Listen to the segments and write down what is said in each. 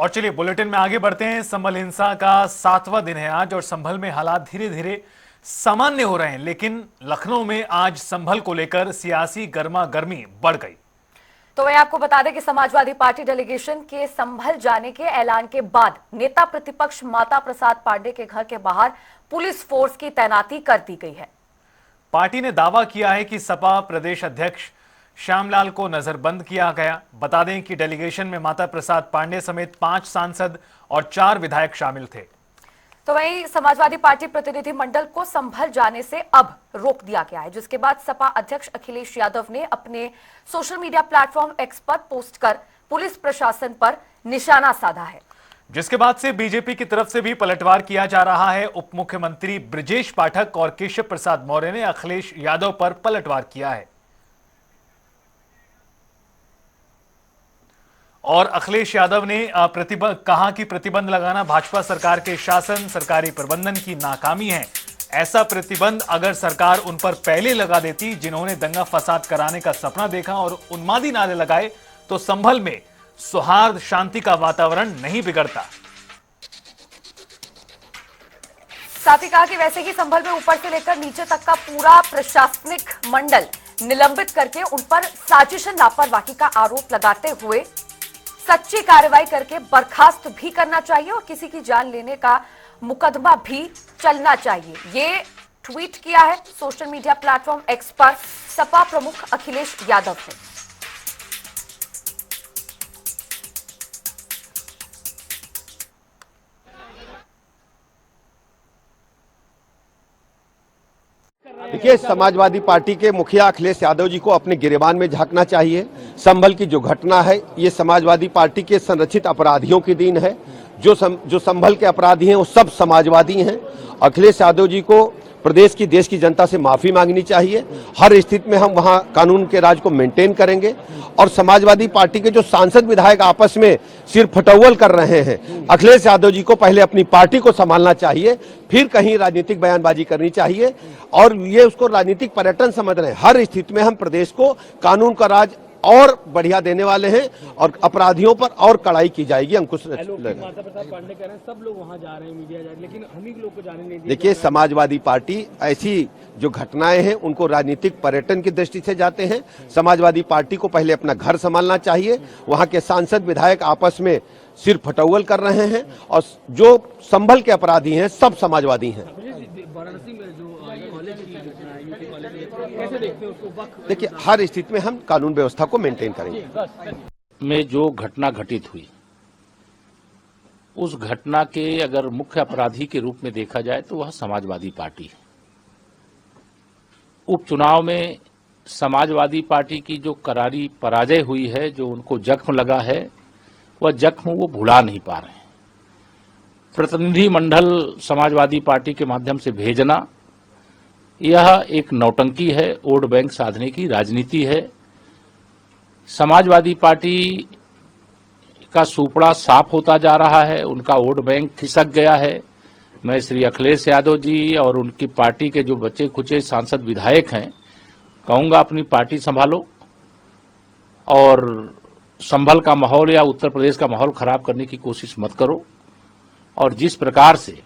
और चलिए बुलेटिन में आगे बढ़ते हैं। संभल हिंसा का 7वां दिन है आज और संभल में हालात धीरे धीरे सामान्य हो रहे हैं, लेकिन लखनऊ में आज संभल को लेकर सियासी गर्मा गर्मी बढ़ गई। तो मैं आपको बता दें कि समाजवादी पार्टी डेलीगेशन के संभल जाने के ऐलान के बाद नेता प्रतिपक्ष माता प्रसाद पांडे के घर के बाहर पुलिस फोर्स की तैनाती कर दी गई है। पार्टी ने दावा किया है कि सपा प्रदेश अध्यक्ष श्यामलाल को नजरबंद किया गया। बता दें कि डेलीगेशन में माता प्रसाद पांडे समेत 5 सांसद और 4 विधायक शामिल थे। तो वहीं समाजवादी पार्टी प्रतिनिधि मंडल को संभल जाने से अब रोक दिया गया है, जिसके बाद सपा अध्यक्ष अखिलेश यादव ने अपने सोशल मीडिया प्लेटफॉर्म एक्स पर पोस्ट कर पुलिस प्रशासन पर निशाना साधा है, जिसके बाद से बीजेपी की तरफ से भी पलटवार किया जा रहा है। उप मुख्यमंत्री ब्रजेश पाठक और केशव प्रसाद मौर्य ने अखिलेश यादव पर पलटवार किया है और अखिलेश यादव ने कहा कि प्रतिबंध लगाना भाजपा सरकार के शासन सरकारी प्रबंधन की नाकामी है। ऐसा प्रतिबंध अगर सरकार उन पर पहले लगा देती जिन्होंने दंगा फसाद कराने का सपना देखा और उन्मादी नारे लगाए, तो संभल में सौहार्द शांति का वातावरण नहीं बिगड़ता। साथ ही कहा कि वैसे ही संभल में ऊपर से लेकर नीचे तक का पूरा प्रशासनिक मंडल निलंबित करके उन पर साजिशन लापरवाही का आरोप लगाते हुए सच्ची कार्रवाई करके बर्खास्त भी करना चाहिए और किसी की जान लेने का मुकदमा भी चलना चाहिए। ये ट्वीट किया है सोशल मीडिया प्लेटफॉर्म एक्स पर सपा प्रमुख अखिलेश यादव ने। देखिए, समाजवादी पार्टी के मुखिया अखिलेश यादव जी को अपने गिरेबान में झांकना चाहिए। संभल की जो घटना है, ये समाजवादी पार्टी के संरक्षित अपराधियों की देन है। जो संभल के अपराधी हैं वो सब समाजवादी हैं। अखिलेश यादव जी को प्रदेश की देश की जनता से माफी मांगनी चाहिए। हर स्थिति में हम वहां कानून के राज को मेंटेन करेंगे और समाजवादी पार्टी के जो सांसद विधायक आपस में सिर फटौल कर रहे हैं, अखिलेश यादव जी को पहले अपनी पार्टी को संभालना चाहिए, फिर कहीं राजनीतिक बयानबाजी करनी चाहिए। और ये उसको राजनीतिक पर्यटन समझ रहे हैं। हर स्थिति में हम प्रदेश को कानून का राज और बढ़िया देने वाले हैं और अपराधियों पर और कड़ाई की जाएगी। अंकुश माता प्रसाद पांडे कह रहे हैं सब लोग वहां जा रहे हैं, मीडिया जा रही है, लेकिन हम ही लोग को जाने नहीं दिया। देखिए, समाजवादी पार्टी ऐसी जो घटनाएं हैं उनको राजनीतिक पर्यटन की दृष्टि से जाते हैं। समाजवादी पार्टी को पहले अपना घर संभालना चाहिए। वहां के सांसद विधायक आपस में सिर फटौल कर रहे हैं और जो संभल के अपराधी हैं सब समाजवादी हैं। वाराणसी में जो कॉलेज की घटना है, यूपी कॉलेज में, कैसे देखते हैं उसको? देखिए, हर स्थिति में हम कानून व्यवस्था को मेंटेन करेंगे। में जो घटना घटित हुई, उस घटना के अगर मुख्य अपराधी के रूप में देखा जाए तो वह समाजवादी पार्टी है। उपचुनाव में समाजवादी पार्टी की जो करारी पराजय हुई है, जो उनको जख्म लगा है, वह जख्म वो भुला नहीं पा रहे हैं। प्रतिनिधि मंडल समाजवादी पार्टी के माध्यम से भेजना यह एक नौटंकी है, वोट बैंक साधने की राजनीति है। समाजवादी पार्टी का सुपड़ा साफ होता जा रहा है, उनका वोट बैंक खिसक गया है। मैं श्री अखिलेश यादव जी और उनकी पार्टी के जो बचे खुचे सांसद विधायक हैं, कहूंगा अपनी पार्टी संभालो और संभल का माहौल या उत्तर प्रदेश का माहौल खराब करने की कोशिश मत करो। और जिस प्रकार से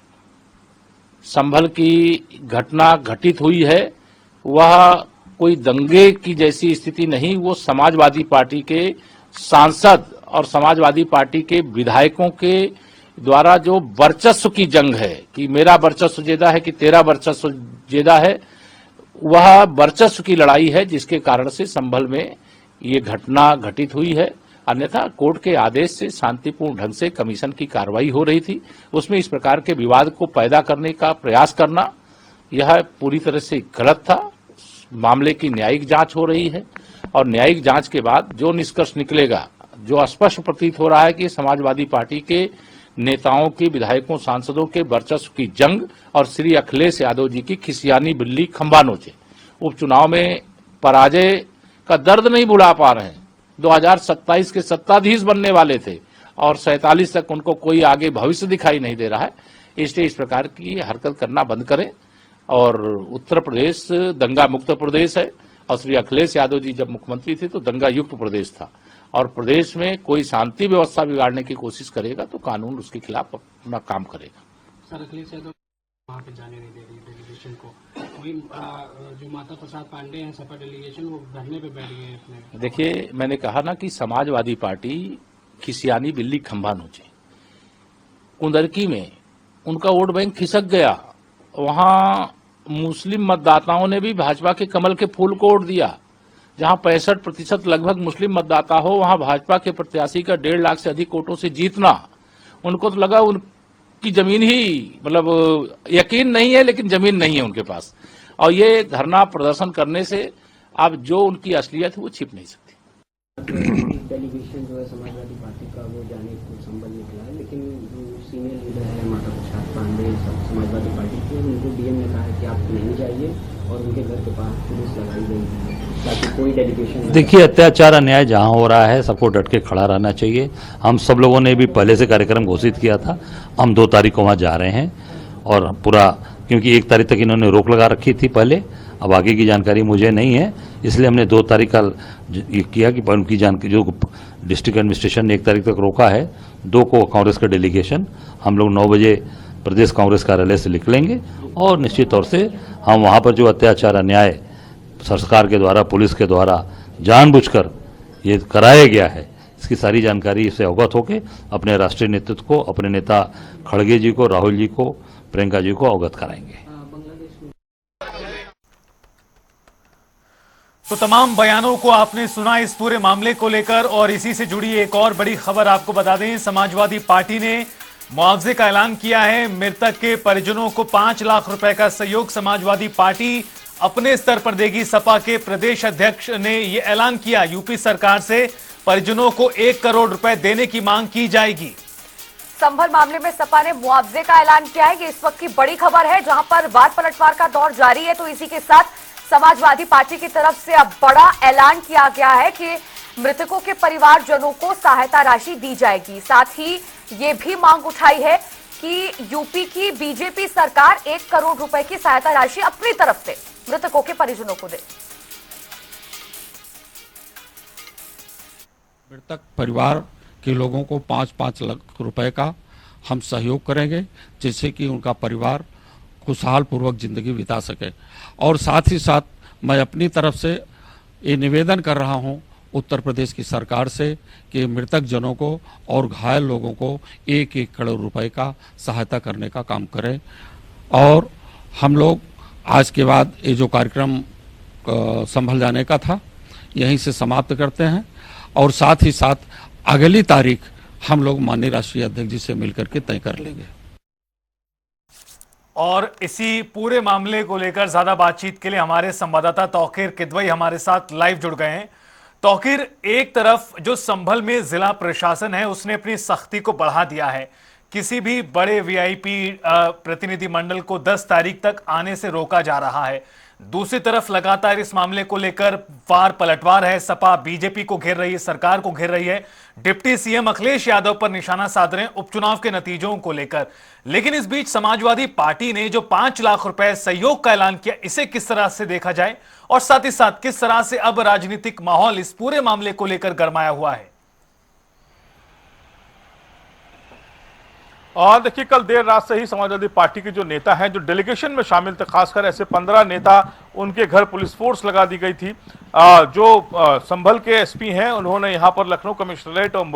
संभल की घटना घटित हुई है, वह कोई दंगे की जैसी स्थिति नहीं, वो समाजवादी पार्टी के सांसद और समाजवादी पार्टी के विधायकों के द्वारा जो वर्चस्व की जंग है कि मेरा वर्चस्व ज्यादा है कि तेरा वर्चस्व ज्यादा है, वह वर्चस्व की लड़ाई है, जिसके कारण से संभल में ये घटना घटित हुई है। अन्यथा कोर्ट के आदेश से शांतिपूर्ण ढंग से कमीशन की कार्रवाई हो रही थी, उसमें इस प्रकार के विवाद को पैदा करने का प्रयास करना यह पूरी तरह से गलत था। मामले की न्यायिक जांच हो रही है और न्यायिक जांच के बाद जो निष्कर्ष निकलेगा, जो स्पष्ट प्रतीत हो रहा है कि समाजवादी पार्टी के नेताओं की, विधायकों, सांसदों के वर्चस्व की जंग और श्री अखिलेश यादव जी की खिसियानी बिल्ली खंभा नोचे। उपचुनाव में पराजय का दर्द नहीं भुला पा रहे हैं। 2027 के सत्ताधीश बनने वाले थे और 47 तक उनको कोई आगे भविष्य दिखाई नहीं दे रहा है। इसलिए इस प्रकार की हरकत करना बंद करें और उत्तर प्रदेश दंगा मुक्त प्रदेश है और श्री अखिलेश यादव जी जब मुख्यमंत्री थे तो दंगा युक्त प्रदेश था और प्रदेश में कोई शांति व्यवस्था बिगाड़ने की कोशिश करेगा तो कानून उसके खिलाफ अपना काम करेगा। सर, अखिलेश यादव वहाँ पे जाने नहीं दे रही डेलीगेशन को। वही जो माता प्रसाद पांडे हैं सपा डेलीगेशन, वो धरने पे बैठ गए अपने। देखिए, मैंने कहा ना कि समाजवादी पार्टी की सियानी बिल्ली खंभा नोचे। कुंदरकी में उनका वोट बैंक खिसक गया। वहां मुस्लिम मतदाताओं ने भी भाजपा के कमल के फूल को वोट दिया। जहां 65% लगभग मुस्लिम मतदाता हो, वहां भाजपा के प्रत्याशी का 1.5 लाख से अधिक वोटों से जीतना, उनको तो लगा उनकी जमीन ही, मतलब यकीन नहीं है लेकिन जमीन नहीं है उनके पास। और ये धरना प्रदर्शन करने से अब जो उनकी असलियत है वो छिप नहीं सकती। डेलीगेशन जो है समाजवादी पार्टी का वो जाने को संबल निकला है, लेकिन जो सीनियर लीडर है माता प्रसाद पांडे समाजवादी पार्टी के, उनको डीएम ने कहा है कि आप नहीं जाइए और उनके घर के पास पुलिस लगाई गई है ताकि कोई डेलीगेशन। देखिए, अत्याचार अन्याय जहां हो रहा है सबको डट के खड़ा रहना चाहिए। हम सब लोगों ने भी पहले से कार्यक्रम घोषित किया था। हम 2 तारीख को वहां जा रहे हैं और पूरा, क्योंकि 1 तारीख तक इन्होंने रोक लगा रखी थी पहले, अब आगे की जानकारी मुझे नहीं है, इसलिए हमने 2 तारीख का ये किया कि उनकी जानकारी जो डिस्ट्रिक्ट एडमिनिस्ट्रेशन ने 1 तारीख तक रोका है, 2 को कांग्रेस का डेलीगेशन हम लोग 9 बजे प्रदेश कांग्रेस कार्यालय से निकलेंगे और निश्चित तौर से हम वहाँ पर जो अत्याचार अन्याय सरकार के द्वारा, पुलिस के द्वारा जानबूझकर ये कराया गया है, इसकी सारी जानकारी इससे अवगत होकर अपने राष्ट्रीय नेतृत्व को, अपने नेता खड़गे जी को, राहुल जी को, प्रियंका जी को अवगत कराएंगे। तो तमाम बयानों को आपने सुना इस पूरे मामले को लेकर, और इसी से जुड़ी एक और बड़ी खबर आपको बता दें। समाजवादी पार्टी ने मुआवजे का ऐलान किया है। मृतक के परिजनों को 5 लाख रुपए का सहयोग समाजवादी पार्टी अपने स्तर पर देगी। सपा के प्रदेश अध्यक्ष ने यह ऐलान किया। यूपी सरकार से परिजनों को 1 करोड़ रुपए देने की मांग की जाएगी। संभल मामले में सपा ने मुआवजे का ऐलान किया है। ये इस वक्त की बड़ी खबर है, जहां पर वार पलटवार का दौर जारी है। तो इसी के साथ समाजवादी पार्टी की तरफ से अब बड़ा ऐलान किया गया है कि मृतकों के परिवारजनों को सहायता राशि दी जाएगी। साथ ही ये भी मांग उठाई है कि यूपी की बीजेपी सरकार 1 करोड़ रुपए की सहायता राशि अपनी तरफ से मृतकों के परिजनों को दे। मृतक परिवार के लोगों को 5-5 लाख रुपए का हम सहयोग करेंगे, जिससे कि उनका परिवार खुशहाल पूर्वक जिंदगी बिता सके। और साथ ही साथ मैं अपनी तरफ से ये निवेदन कर रहा हूं उत्तर प्रदेश की सरकार से कि मृतक जनों को और घायल लोगों को 1-1 करोड़ रुपए का सहायता करने का काम करें। और हम लोग आज के बाद ये जो कार्यक्रम संभल जाने का था यहीं से समाप्त करते हैं, और साथ ही साथ अगली तारीख हम लोग माननीय राष्ट्रीय अध्यक्ष जी से मिलकर के तय कर लेंगे। और इसी पूरे मामले को लेकर ज्यादा बातचीत के लिए हमारे संवाददाता तौकीर किदवई हमारे साथ लाइव जुड़ गए हैं। तौकीर, एक तरफ जो संभल में जिला प्रशासन है उसने अपनी सख्ती को बढ़ा दिया है, किसी भी बड़े वीआईपी प्रतिनिधि मंडल को 10 तारीख तक आने से रोका जा रहा है। दूसरी तरफ लगातार इस मामले को लेकर वार पलटवार है। सपा बीजेपी को घेर रही है, सरकार को घेर रही है, डिप्टी सीएम अखिलेश यादव पर निशाना साध रहे हैं उपचुनाव के नतीजों को लेकर। लेकिन इस बीच समाजवादी पार्टी ने जो 5 लाख रुपए सहयोग का ऐलान किया, इसे किस तरह से देखा जाए और साथ ही साथ किस तरह से अब राजनीतिक माहौल इस पूरे मामले को लेकर गरमाया हुआ है? और देखिए, कल देर रात से ही समाजवादी पार्टी के जो नेता हैं, जो डेलीगेशन में शामिल थे, खासकर ऐसे 15 नेता, उनके घर पुलिस फोर्स लगा दी गई थी। जो संभल के एसपी हैं, उन्होंने यहाँ पर लखनऊ कमिश्नरेट और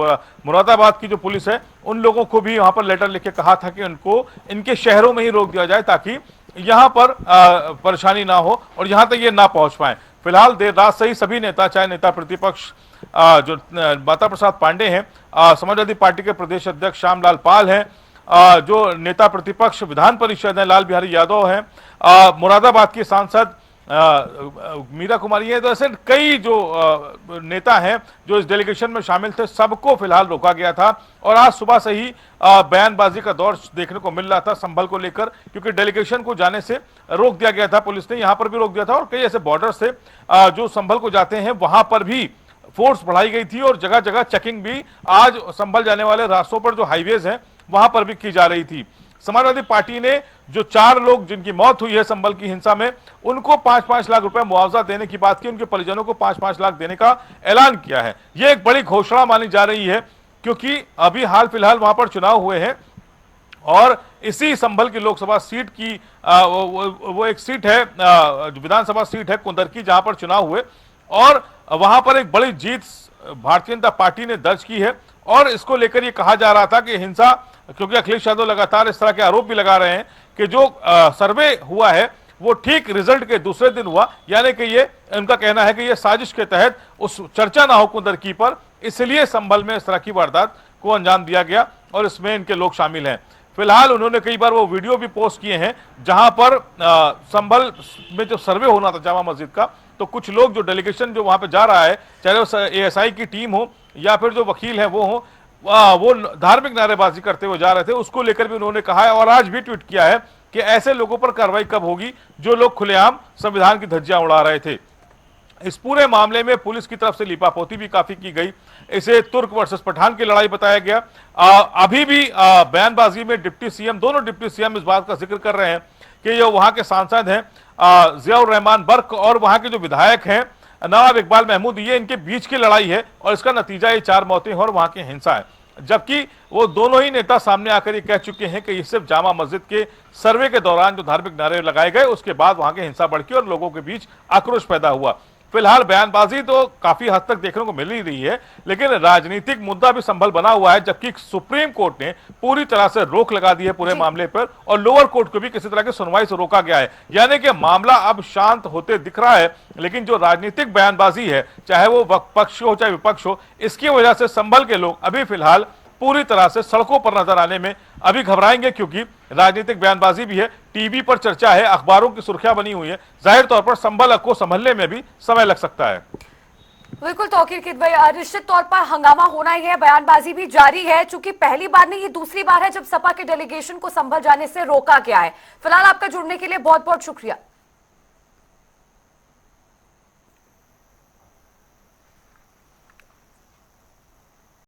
मुरादाबाद की जो पुलिस है, उन लोगों को भी यहाँ पर लेटर लिख के कहा था कि उनको इनके शहरों में ही रोक दिया जाए ताकि यहाँ पर परेशानी ना हो और यहाँ तक ये ना पहुँच पाए। फिलहाल देर रात से ही सभी नेता, चाहे नेता प्रतिपक्ष जो माता प्रसाद पांडे हैं, समाजवादी पार्टी के प्रदेश अध्यक्ष श्यामलाल पाल हैं, जो नेता प्रतिपक्ष विधान परिषद है लाल बिहारी यादव हैं, मुरादाबाद की सांसद मीरा कुमारी है, तो ऐसे कई जो नेता हैं जो इस डेलीगेशन में शामिल थे, सबको फिलहाल रोका गया था। और आज सुबह से ही बयानबाजी का दौर देखने को मिल रहा था संभल को लेकर, क्योंकि डेलीगेशन को जाने से रोक दिया गया था। पुलिस ने यहाँ पर भी रोक दिया था और कई ऐसे बॉर्डर से जो संभल को जाते हैं वहां पर भी फोर्स बढ़ाई गई थी और जगह जगह चेकिंग भी आज संभल जाने वाले रास्तों पर जो हाईवेज हैं वहां पर भी की जा रही थी। समाजवादी पार्टी ने जो 4 लोग जिनकी मौत हुई है संभल की हिंसा में, उनको 5-5 लाख रुपए मुआवजा देने की बात की, उनके परिजनों को 5-5 लाख देने का ऐलान किया है। यह एक बड़ी घोषणा मानी जा रही है, क्योंकि अभी हाल फिलहाल वहां पर चुनाव हुए हैं और इसी संभल की लोकसभा सीट की वो एक सीट है, विधानसभा सीट है कुंदरकी, जहां पर चुनाव हुए और वहां पर एक बड़ी जीत भारतीय जनता पार्टी ने दर्ज की है। और इसको लेकर ये कहा जा रहा था कि हिंसा, क्योंकि अखिलेश यादव लगातार इस तरह के आरोप भी लगा रहे हैं कि जो सर्वे हुआ है वो ठीक रिजल्ट के दूसरे दिन हुआ, यानी कि ये उनका कहना है कि ये साजिश के तहत उस चर्चा ना हो कुंदरकी पर, इसलिए संभल में इस तरह की वारदात को अंजाम दिया गया और इसमें इनके लोग शामिल हैं। फिलहाल उन्होंने कई बार वो वीडियो भी पोस्ट किए हैं जहां पर संभल में जो सर्वे होना था जामा मस्जिद का, तो कुछ लोग जो डेलीगेशन जो वहां पे जा रहा है, चाहे वो एएसआई की टीम हो या फिर जो वकील है वो हो, वो धार्मिक नारेबाजी करते हुए जा रहे थे। उसको लेकर भी उन्होंने कहा है और आज भी ट्वीट किया है कि ऐसे लोगों पर कार्रवाई कब होगी जो लोग खुलेआम संविधान की धज्जियां उड़ा रहे थे। इस पूरे मामले में पुलिस की तरफ से लीपापोती भी काफी की गई। इसे तुर्क वर्सेस पठान की लड़ाई बताया गया। अभी भी बयानबाजी में डिप्टी सीएम, दोनों डिप्टी सीएम इस बात का जिक्र कर रहे हैं कि जो वहां के सांसद हैं जियाउर रहमान बर्क और वहां के जो विधायक हैं नवाब इकबाल महमूद, ये इनके बीच की लड़ाई है और इसका नतीजा ये 4 मौतें और वहां की हिंसा है। जबकि वो दोनों ही नेता सामने आकर ये कह चुके हैं कि ये सिर्फ जामा मस्जिद के सर्वे के दौरान जो धार्मिक नारे लगाए गए उसके बाद वहां की हिंसा भड़की और लोगों के बीच आक्रोश पैदा हुआ। फिलहाल बयानबाजी तो काफी हद तक देखने को मिल ही रही है, लेकिन राजनीतिक मुद्दा भी संभल बना हुआ है, जबकि सुप्रीम कोर्ट ने पूरी तरह से रोक लगा दी है पूरे मामले पर और लोअर कोर्ट को भी किसी तरह की सुनवाई से रोका गया है। यानी कि मामला अब शांत होते दिख रहा है, लेकिन जो राजनीतिक बयानबाजी है, चाहे वो पक्ष हो चाहे विपक्ष हो, इसकी वजह से संभल के लोग अभी फिलहाल पूरी तरह से सड़कों पर नजर आने में अभी घबराएंगे, क्योंकि राजनीतिक बयानबाजी भी है, टीवी पर चर्चा है, अखबारों की सुर्खियां बनी हुई है। जाहिर तौर पर संभल को संभलने में भी समय लग सकता है। बिल्कुल तौकीर की भाई, निश्चित तौर पर हंगामा होना ही है, बयानबाजी भी जारी है। चूंकि पहली बार नहीं, ये दूसरी बार है जब सपा के डेलीगेशन को संभल जाने से रोका गया है। फिलहाल आपका जुड़ने के लिए बहुत बहुत शुक्रिया।